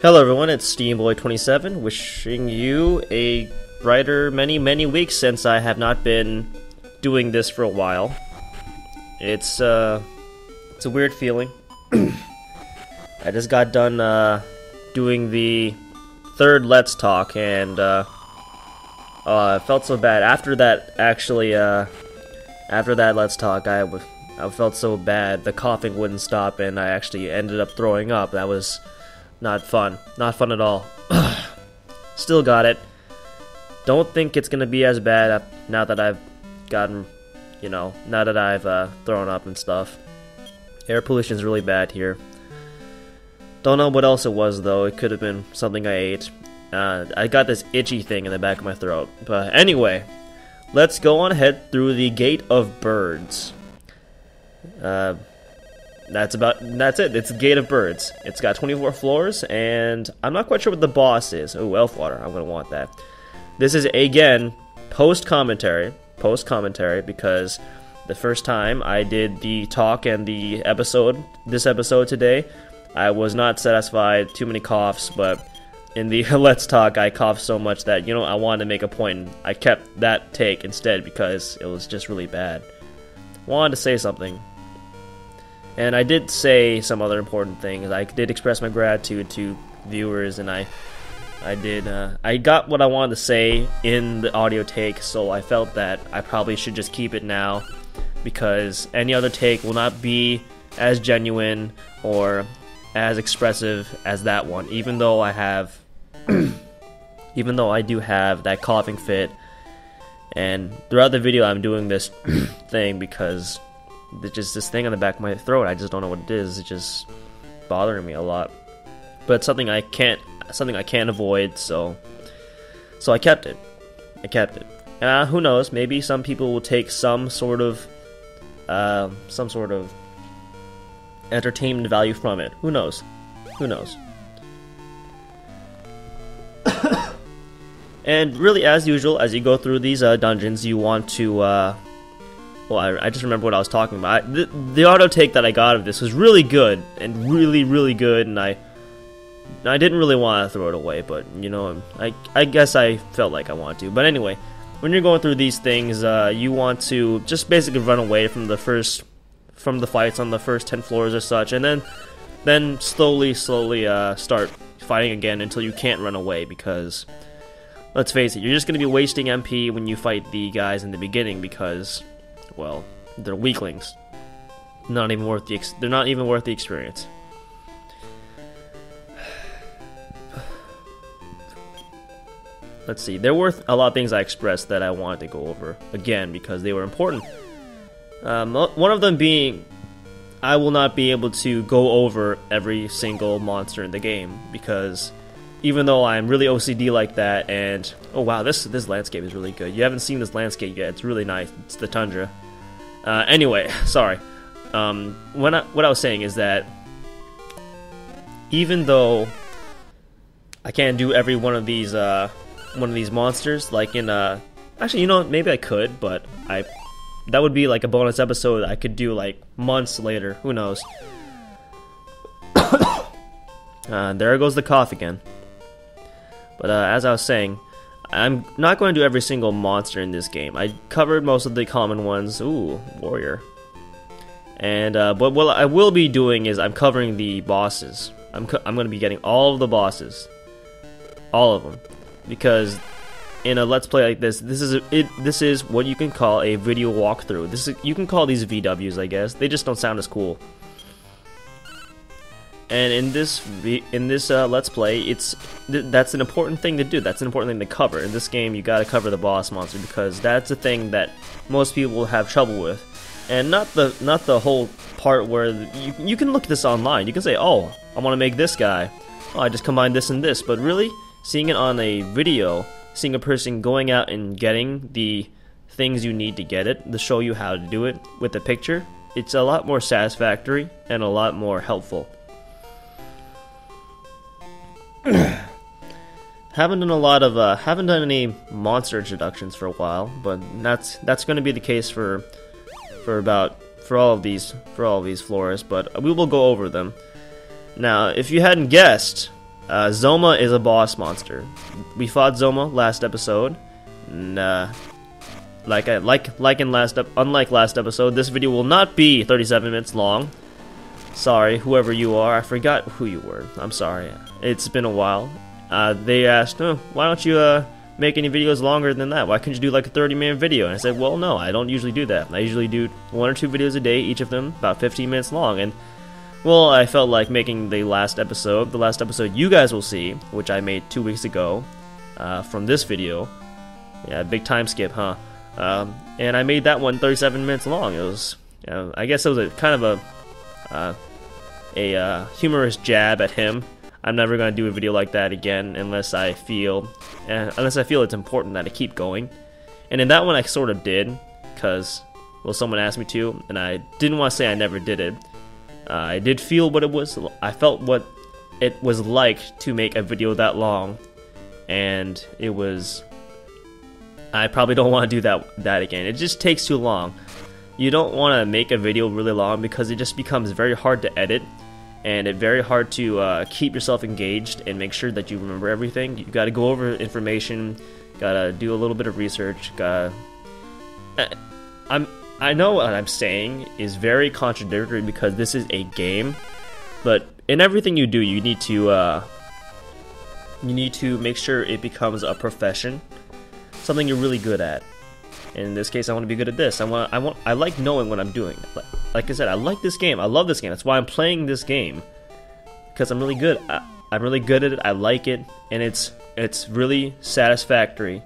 Hello everyone, it's Steamboy27 wishing you a brighter many weeks since I have not been doing this for a while. It's a weird feeling. I just got done doing the third Let's Talk and I felt so bad. After that, actually, after that Let's Talk, I felt so bad. The coughing wouldn't stop and I actually ended up throwing up. That was not fun. Not fun at all. Still got it. Don't think it's gonna be as bad now that I've gotten, now that I've thrown up and stuff. Air pollution is really bad here. Don't know what else it was though. It could have been something I ate. I got this itchy thing in the back of my throat. But anyway, let's go on ahead through the Gate of Birds. That's it. It's a Gate of Birds. It's got 24 floors, and I'm not quite sure what the boss is. Oh, Elfwater. I'm gonna want that. This is again post commentary because the first time I did the talk and the episode, this episode today, I was not satisfied. Too many coughs, but in the Let's Talk, I coughed so much that I wanted to make a point. And I kept that take instead because it was just really bad. Wanted to say something. And I did say some other important things. I did express my gratitude to viewers, and I got what I wanted to say in the audio take, so I felt that I probably should just keep it now, because any other take will not be as genuine or as expressive as that one, even though I have, even though I do have that coughing fit, and throughout the video I'm doing this thing because there's just this thing on the back of my throat. I just don't know what it is. It's just bothering me a lot. But it's something I can't avoid. So I kept it. Who knows? Maybe some people will take some sort of entertainment value from it. Who knows? And really, as usual, as you go through these dungeons, you want to well, I just remember what I was talking about. The auto take that I got of this was really good, and really good, and I didn't really want to throw it away, but I guess I felt like I wanted to. But anyway, when you're going through these things, you want to just basically run away from the fights on the first 10 floors or such, and then slowly start fighting again until you can't run away, because let's face it, you're just going to be wasting MP when you fight the guys in the beginning, because, well, they're weaklings. They're not even worth the experience. Let's see. There were a lot of things I expressed that I wanted to go over again because they were important. One of them being, I will not be able to go over every single monster in the game because even though I'm really OCD like that, and oh wow, this landscape is really good. You haven't seen this landscape yet. It's really nice. It's the tundra. Anyway, sorry. What I was saying is that even though I can't do every one of these monsters, like in actually, maybe I could, but that would be like a bonus episode I could do like months later. Who knows? There goes the cough again. But as I was saying, I'm not going to do every single monster in this game. I covered most of the common ones. Ooh, warrior. And but what I will be doing is I'm covering the bosses. I'm going to be getting all of the bosses, all of them, because in a Let's Play like this, this is what you can call a video walkthrough. You can call these VWs, I guess. They just don't sound as cool. And in this Let's Play, that's an important thing to do. That's an important thing to cover. In this game, you gotta cover the boss monster because that's a thing that most people have trouble with, and not the whole part where you can look at this online. You can say, oh, I want to make this guy. Oh, I just combine this and this. But really, seeing it on a video, seeing a person going out and getting the things you need to get it, to show you how to do it with a picture, it's a lot more satisfactory and a lot more helpful. Haven't done any monster introductions for a while, but that's going to be the case for all of these floors, but we will go over them. Now, if you hadn't guessed, Zoma is a boss monster. We fought Zoma last episode. And, unlike last episode, this video will not be 37 minutes long. Sorry, whoever you are. I forgot who you were. I'm sorry. It's been a while. They asked, oh, why don't you make any videos longer than that? Why couldn't you do like a 30-minute video? And I said, well, no, I don't usually do that. I usually do 1 or 2 videos a day, each of them about 15 minutes long. And, well, I felt like making the last episode you guys will see, which I made 2 weeks ago from this video. Yeah, big time skip, huh? And I made that one 37 minutes long. It was, I guess it was a kind of a humorous jab at him. I'm never gonna do a video like that again unless I feel it's important that I keep going. And in that one, I sort of did, because, well, someone asked me to, and I didn't want to say I never did it. I did feel what it was. I felt what it was like to make a video that long, and it was. I probably don't want to do that again. It just takes too long. You don't want to make a video really long because it just becomes very hard to edit, and it's very hard to keep yourself engaged and make sure that you remember everything. You got to go over information, gotta do a little bit of research. I know what I'm saying is very contradictory because this is a game, but in everything you do, you need to make sure it becomes a profession, something you're really good at. In this case, I want to be good at this. I like knowing what I'm doing. Like I said, I like this game. I love this game. That's why I'm playing this game, because I'm really good. I'm really good at it. I like it, and it's really satisfactory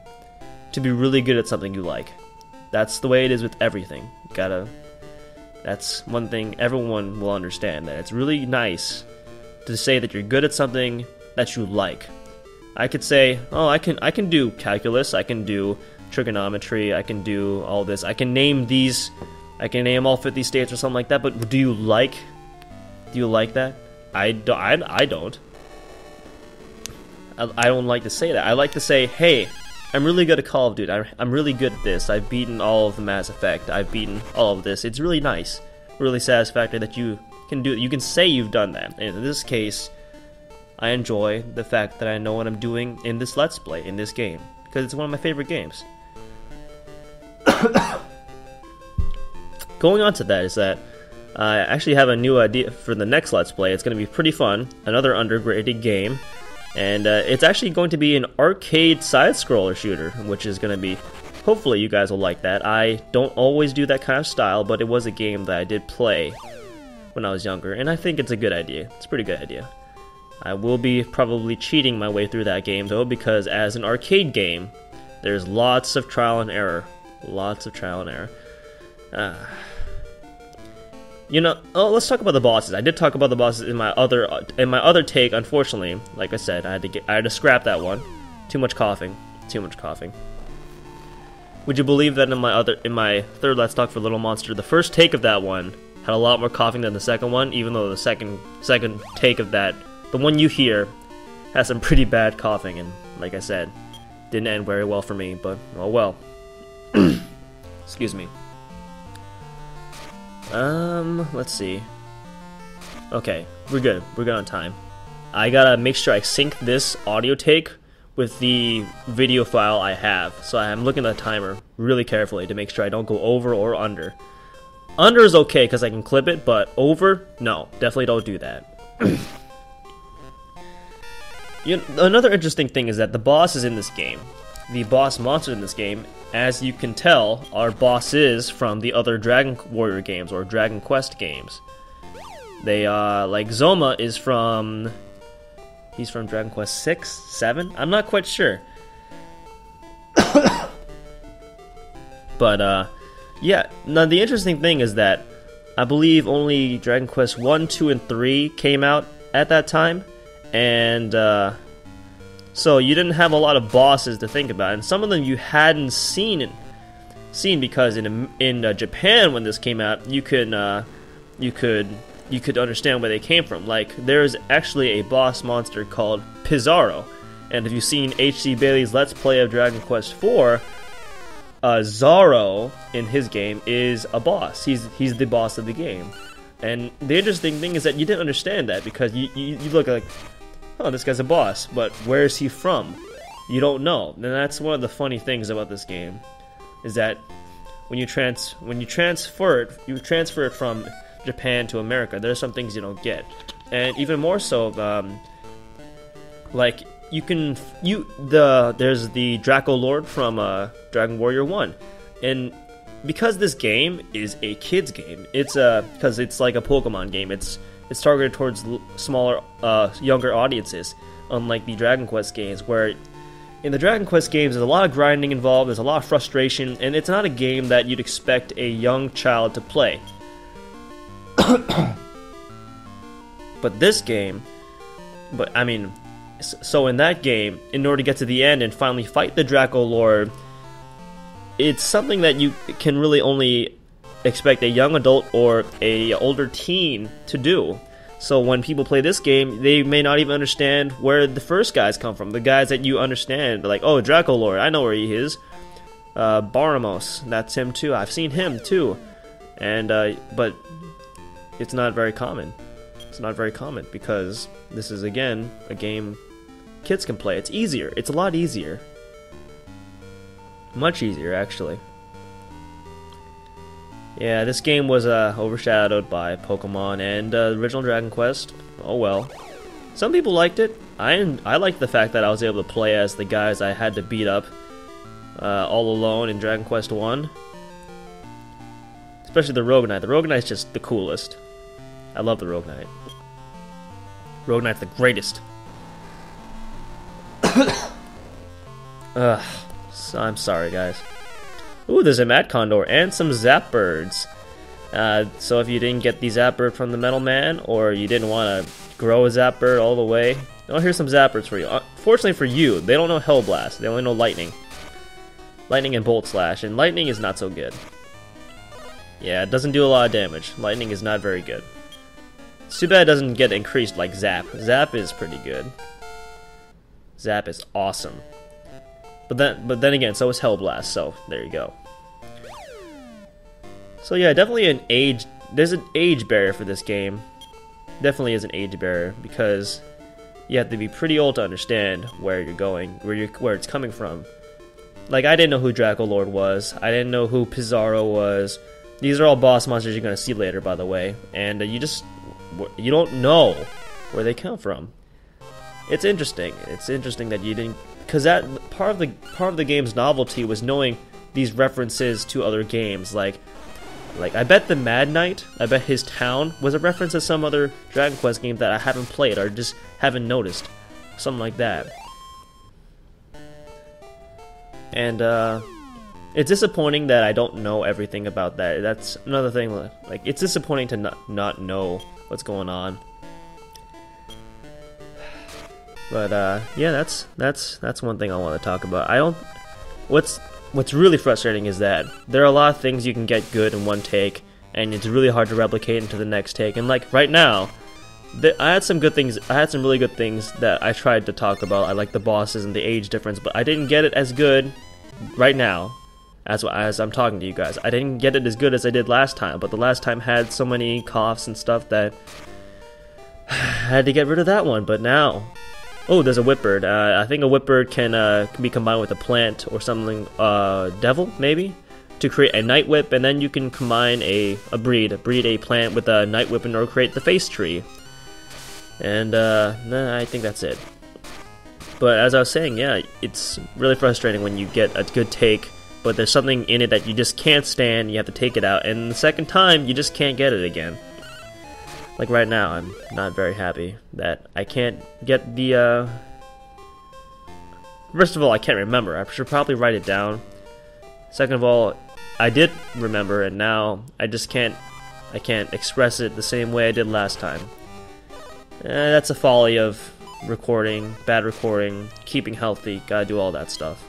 to be really good at something you like. That's the way it is with everything. That's one thing everyone will understand. That it's really nice to say that you're good at something that you like. I could say, oh, I can do calculus. I can do trigonometry, I can do all this, I can name all 50 states or something like that, but do you like that? I don't. I don't like to say that. I like to say, hey, I'm really good at Call of Duty, I'm really good at this, I've beaten all of the Mass Effect, I've beaten all of this. It's really nice, really satisfactory that you can do it. You can say you've done that, and in this case, I enjoy the fact that I know what I'm doing in this Let's Play, in this game, because it's one of my favorite games. Going on to that is that I actually have a new idea for the next Let's Play. It's going to be pretty fun, another undergraded game, and it's actually going to be an arcade side-scroller shooter, which is going to be, hopefully you guys will like that. I don't always do that kind of style, but it was a game that I did play when I was younger, and I think it's a good idea. It's a pretty good idea. I will be probably cheating my way through that game, though, because as an arcade game, there's lots of trial and error. Lots of trial and error. You know, let's talk about the bosses. I did talk about the bosses in my other take. Unfortunately, like I said, I had to scrap that one. Too much coughing. Too much coughing. Would you believe that in my third Let's Talk for Little Monster, the first take of that one had a lot more coughing than the second one, even though the second take of that, the one you hear, has some pretty bad coughing, and like I said, didn't end very well for me, but oh well. Excuse me. Let's see. Okay, we're good. We're good on time. I gotta make sure I sync this audio take with the video file I have. So I'm looking at the timer really carefully to make sure I don't go over or under. Under is okay because I can clip it, but over, no, definitely don't do that. Another interesting thing is that the bosses in this game, the boss monsters in this game, as you can tell, are bosses from the other Dragon Warrior games or Dragon Quest games. They like Zoma is from, he's from Dragon Quest 6, 7? I'm not quite sure. But yeah, now the interesting thing is that I believe only Dragon Quest 1, 2, and 3 came out at that time, and so you didn't have a lot of bosses to think about, and some of them you hadn't seen because in Japan when this came out, you could understand where they came from. Like, there's actually a boss monster called Pizarro, and if you've seen H.C. Bailey's Let's Play of Dragon Quest IV, Zaro in his game is a boss. He's the boss of the game, and the interesting thing is that you didn't understand that because you look like oh, this guy's a boss, but where is he from? You don't know. And that's one of the funny things about this game, is that when you transfer it from Japan to America, there's some things you don't get, and even more so, like there's the Draco Lord from Dragon Warrior 1, and because this game is a kids game, it's because it's like a Pokemon game. It's targeted towards smaller, younger audiences, unlike the Dragon Quest games, where in the Dragon Quest games there's a lot of grinding involved, there's a lot of frustration, and it's not a game that you'd expect a young child to play. But this game, so in that game, in order to get to the end and finally fight the Draco Lord, it's something that you can really only expect a young adult or a older teen to do. So when people play this game, they may not even understand where the first guys come from. The guys that you understand, like, oh, Draco Lord, I know where he is. Baramos, that's him too. I've seen him too. And but it's not very common. It's not very common because this is, again, a game kids can play. It's easier. It's a lot easier. Much easier, actually. Yeah, this game was overshadowed by Pokemon and original Dragon Quest. Oh well. Some people liked it. I liked the fact that I was able to play as the guys I had to beat up all alone in Dragon Quest 1. Especially the Rogue Knight. The Rogue Knight's just the coolest. I love the Rogue Knight. Rogue Knight's the greatest. So I'm sorry, guys. Ooh, there's a Mad Condor and some Zap Birds. So if you didn't get the Zap Bird from the Metal Man, or you didn't want to grow a Zap Bird all the way, oh, here's some Zap Birds for you. Fortunately for you, they don't know Hell Blast. They only know Lightning. Lightning and Bolt Slash, and Lightning is not so good. Yeah, it doesn't do a lot of damage. Lightning is not very good. It's too bad it doesn't get increased like Zap. Zap is pretty good. Zap is awesome. But then again, so is Hell Blast, so there you go. So yeah, definitely there's an age barrier for this game. Definitely is an age barrier, because you have to be pretty old to understand where you're going, where it's coming from. Like, I didn't know who Draco Lord was, I didn't know who Pizarro was. These are all boss monsters you're gonna see later, by the way, and you don't know where they come from. It's interesting. It's interesting that you didn't, because that part of the game's novelty was knowing these references to other games. Like I bet the Mad Knight, I bet his town was a reference to some other Dragon Quest game that I haven't played or just haven't noticed, something like that. And it's disappointing that I don't know everything about that. That's another thing. Like, it's disappointing to not know what's going on. But yeah, that's one thing I want to talk about. What's really frustrating is that there are a lot of things you can get good in one take, and it's really hard to replicate into the next take. And like right now, I had some good things. I had some really good things that I tried to talk about. I like the bosses and the age difference, but I didn't get it as good right now as I'm talking to you guys. I didn't get it as good as I did last time, but the last time had so many coughs and stuff that I had to get rid of that one. But now, oh, there's a Whipbird. I think a Whipbird can be combined with a plant or something, devil maybe, to create a Night Whip, and then you can combine breed a plant with a Night Whip in order to create the Face Tree. And I think that's it. But as I was saying, yeah, it's really frustrating when you get a good take, but there's something in it that you just can't stand, you have to take it out, and the second time, you just can't get it again. Like right now, I'm not very happy that I can't get the, First of all, I can't remember. I should probably write it down. Second of all, I did remember, and now I just can't express it the same way I did last time. That's a folly of recording, bad recording, keeping healthy, gotta do all that stuff.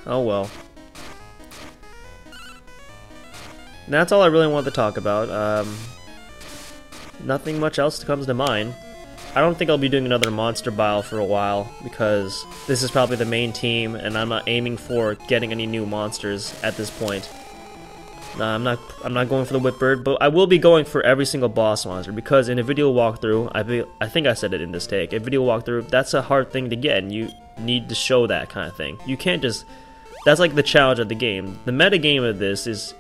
Oh well. And that's all I really wanted to talk about. Nothing much else comes to mind. I don't think I'll be doing another Monster Battle for a while, because this is probably the main team, and I'm not aiming for getting any new monsters at this point. Nah, I'm not going for the Whipbird, but I will be going for every single boss monster because in a video walkthrough, I think I said it in this take. A video walkthrough, that's a hard thing to get, and you need to show that kind of thing. You can't just. That's like the challenge of the game. The meta game of this is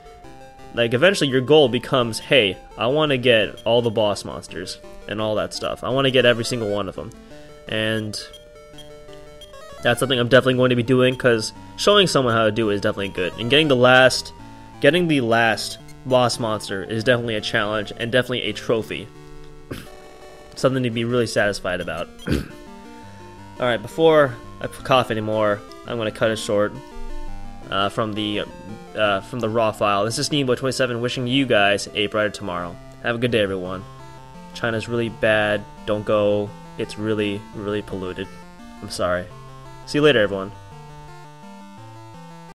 like eventually your goal becomes, hey, I want to get all the boss monsters and all that stuff. I want to get every single one of them, and that's something I'm definitely going to be doing because showing someone how to do it is definitely good, and getting the last boss monster is definitely a challenge and definitely a trophy. Something to be really satisfied about. Alright, before I cough anymore, I'm going to cut it short from the raw file. This is Sneeboy27 wishing you guys a brighter tomorrow. Have a good day, everyone. China's really bad. Don't go. It's really, really polluted. I'm sorry. See you later, everyone.